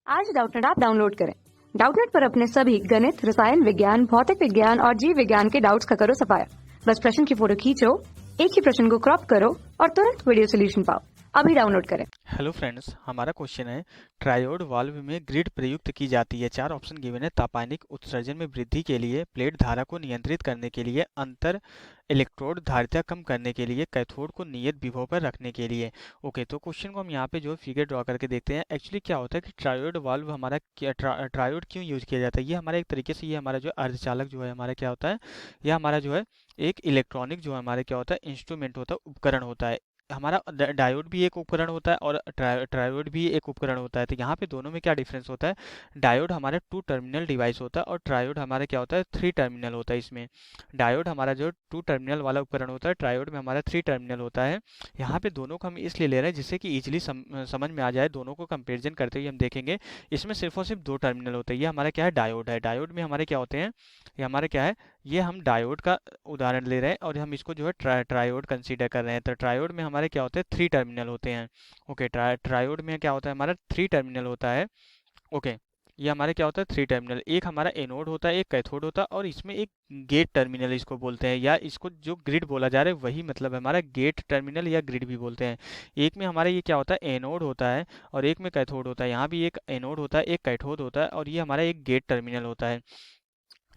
आज Doubtnut app download करें। Doubtnut पर अपने सभी गणित, रसायन विज्ञान, भौतिक विज्ञान और जीव विज्ञान के डाउट्स का करो सफाया। बस प्रश्न की फोटो खींचो, एक ही प्रश्न को क्रॉप करो और तुरंत वीडियो सोल्यूशन पाओ। अभी डाउनलोड करें। हेलो फ्रेंड्स, हमारा क्वेश्चन है ट्रायोड वाल्व में ग्रिड प्रयुक्त की जाती है। चार ऑप्शन गिवन है। तापानिक उत्सर्जन में वृद्धि के लिए, प्लेट धारा को नियंत्रित करने के लिए, अंतर इलेक्ट्रोड धारिता कम करने के लिए, कैथोड को नियत विभव पर रखने के लिए। ओके, तो क्वेश्चन को हम यहाँ पे जो है फिगर ड्रॉ करके देखते हैं। एक्चुअली क्या होता है कि ट्रायोड वाल्व हमारा ट्रायोड क्यों यूज किया जाता है। ये हमारा एक तरीके से ये हमारा जो अर्धचालक जो है हमारा क्या होता है, यह हमारा जो है एक इलेक्ट्रॉनिक जो हमारे क्या होता है इंस्ट्रूमेंट होता है, उपकरण होता है। हमारा डायोड भी एक उपकरण होता है और ट्रायोड भी एक उपकरण होता है। तो यहाँ पे दोनों में क्या डिफरेंस होता है, डायोड हमारा 2 टर्मिनल डिवाइस होता है और ट्रायोड हमारा क्या होता है 3 टर्मिनल होता है। इसमें डायोड हमारा जो 2 टर्मिनल वाला उपकरण होता है, ट्रायोड में हमारा 3 टर्मिनल होता है। यहाँ पे दोनों को हम इसलिए ले रहे हैं जिससे कि इजीली समझ में आ जाए। दोनों को कंपेरिजन करते हुए हम देखेंगे इसमें सिर्फ और सिर्फ 2 टर्मिनल होते हैं। ये हमारा क्या है, डायोड है। डायोड में हमारे क्या होते हैं, ये हमारे क्या है, ये हम डायोड का उदाहरण ले रहे हैं और हम इसको जो है ट्रायोड कंसीडर कर रहे हैं। तो ट्रायोड में हमारे क्या होते हैं 3 टर्मिनल होते हैं। ओके, ट्रायोड में क्या होता है हमारा 3 टर्मिनल होता है। ओके, ये हमारे क्या होता है 3 टर्मिनल। एक हमारा एनोड होता है, एक कैथोड होता है और इसमें एक गेट टर्मिनल इसको बोलते हैं, या इसको जो ग्रिड बोला जा रहा है वही मतलब है हमारा गेट टर्मिनल या ग्रिड भी बोलते हैं। एक में हमारा ये क्या होता है एनोड होता है और एक में कैथोड होता है। यहाँ भी एक एनोड होता है, एक कैथोड होता है और ये हमारा एक गेट टर्मिनल होता है।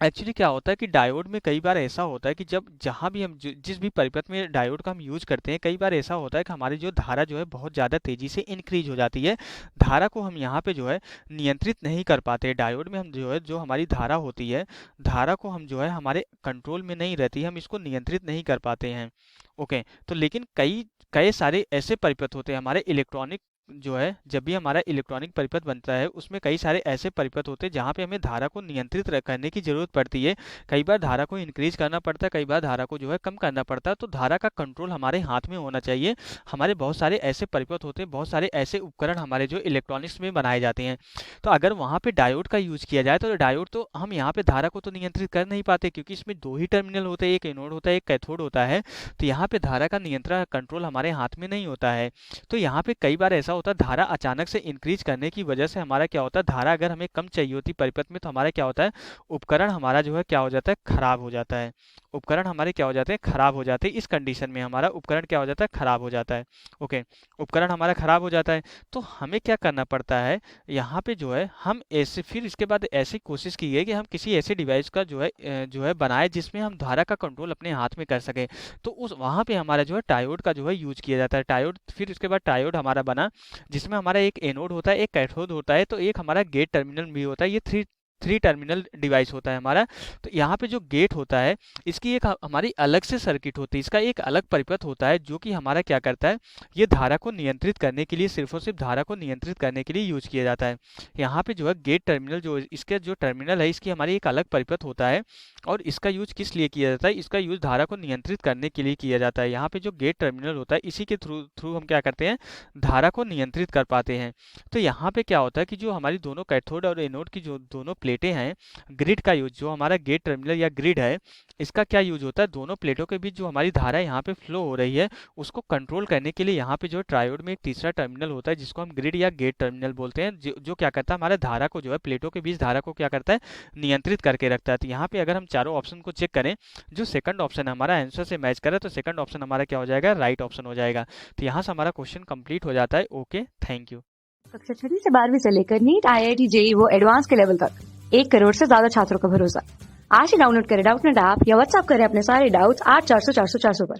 एक्चुअली क्या होता है कि डायोड में कई बार ऐसा होता है कि जब जहाँ भी हम जिस भी परिपथ में डायोड का हम यूज करते हैं, कई बार ऐसा होता है कि हमारी जो धारा जो है बहुत ज़्यादा तेज़ी से इंक्रीज हो जाती है। धारा को हम यहाँ पे जो है नियंत्रित नहीं कर पाते। डायोड में हम जो है जो हमारी धारा होती है, धारा को हम जो है हमारे कंट्रोल में नहीं रहती है, हम इसको नियंत्रित नहीं कर पाते हैं। ओके, तो लेकिन कई कई सारे ऐसे परिपथ होते हैं हमारे इलेक्ट्रॉनिक जो है, जब भी हमारा इलेक्ट्रॉनिक परिपथ बनता है उसमें कई सारे ऐसे परिपथ होते हैं जहाँ पे हमें धारा को नियंत्रित करने की ज़रूरत पड़ती है। कई बार धारा को इंक्रीज करना पड़ता है, कई बार धारा को जो है कम करना पड़ता है। तो धारा का कंट्रोल हमारे हाथ में होना चाहिए। हमारे बहुत सारे ऐसे परिपथ होते हैं, बहुत सारे ऐसे उपकरण हमारे जो इलेक्ट्रॉनिक्स में बनाए जाते हैं। तो अगर वहाँ पे डायोड का यूज किया जाए तो डायोड तो हम यहाँ पे धारा को तो नियंत्रित कर नहीं पाते, क्योंकि इसमें 2 ही टर्मिनल होते हैं, एक एनोड होता है, एक कैथोड होता है। तो यहाँ पे धारा का नियंत्रण कंट्रोल हमारे हाथ में नहीं होता है। तो यहाँ पे कई बार ऐसा होता है धारा अचानक से इंक्रीज करने की वजह से हमारा क्या होता है, धारा अगर हमें कम चाहिए होती परिपथ में तो हमारा क्या होता है, उपकरण हमारा जो है क्या हो जाता है, खराब हो जाता है। उपकरण हमारे क्या हो जाते हैं, खराब हो जाते हैं। इस कंडीशन में हमारा उपकरण क्या हो जाता है, खराब हो जाता है। ओके, उपकरण हमारा खराब हो जाता है तो हमें क्या करना पड़ता है, यहाँ पे जो है हम ऐसे फिर इसके बाद ऐसी कोशिश की है कि हम किसी ऐसे डिवाइस का जो है बनाए जिसमें हम धारा का कंट्रोल अपने हाथ में कर सके। तो उस वहाँ पे हमारा जो है टायोड का जो है यूज किया जाता है। टायोड, फिर उसके बाद टायोड हमारा बना जिसमें हमारा एक एनोड होता है, एक कैथोड होता है, तो एक हमारा गेट टर्मिनल भी होता है। ये थ्री टर्मिनल डिवाइस होता है हमारा। तो यहाँ पे जो गेट होता है इसकी एक हमारी अलग से सर्किट होती है, इसका एक अलग परिपथ होता है जो कि हमारा क्या करता है, ये धारा को नियंत्रित करने के लिए, सिर्फ और सिर्फ धारा को नियंत्रित करने के लिए यूज किया जाता है। यहाँ पे जो है गेट टर्मिनल जो इसके जो टर्मिनल है इसकी हमारी एक अलग परिपथ होता है और इसका यूज किस लिए किया जाता है, इसका यूज धारा को नियंत्रित करने के लिए किया जाता है। यहाँ पे जो गेट टर्मिनल होता है इसी के थ्रू हम क्या करते हैं, धारा को नियंत्रित कर पाते हैं। तो यहाँ पे क्या होता है कि जो हमारी दोनों कैथोड और एनोड की जो दोनों प्लेटें हैं, ग्रिड का यूज, जो हमारा गेट टर्मिनल या ग्रिड है, इसका क्या यूज होता है, दोनों प्लेटों के बीच जो हमारी धारा यहाँ पे फ्लो हो रही है उसको कंट्रोल करने के लिए यहाँ पे जो ट्रायोड में एक तीसरा टर्मिनल होता है जिसको हम ग्रिड या गेट टर्मिनल बोलते हैं, जो क्या करता है, हमारे धारा को जो है प्लेटों के बीच धारा को क्या करता है, नियंत्रित करके रखता है। तो यहाँ पे अगर हम चारों ऑप्शन को चेक करें, जो सेकंड ऑप्शन हमारा आंसर से मैच करे तो सेकंड ऑप्शन हमारा क्या हो जाएगा, राइट ऑप्शन हो जाएगा। तो यहाँ से हमारा क्वेश्चन कंप्लीट हो जाता है। Okay, thank you. कक्षा 6 से 12वीं से लेकर नीट, IIT, JEE वो एडवांस के लेवल तक 1 करोड़ से ज्यादा छात्रों का भरोसा। आज ही डाउनलोड करें डाउटनेट ऐप या व्हाट्सएप करें अपने सारे डाउट्स 8400 400 400 पर।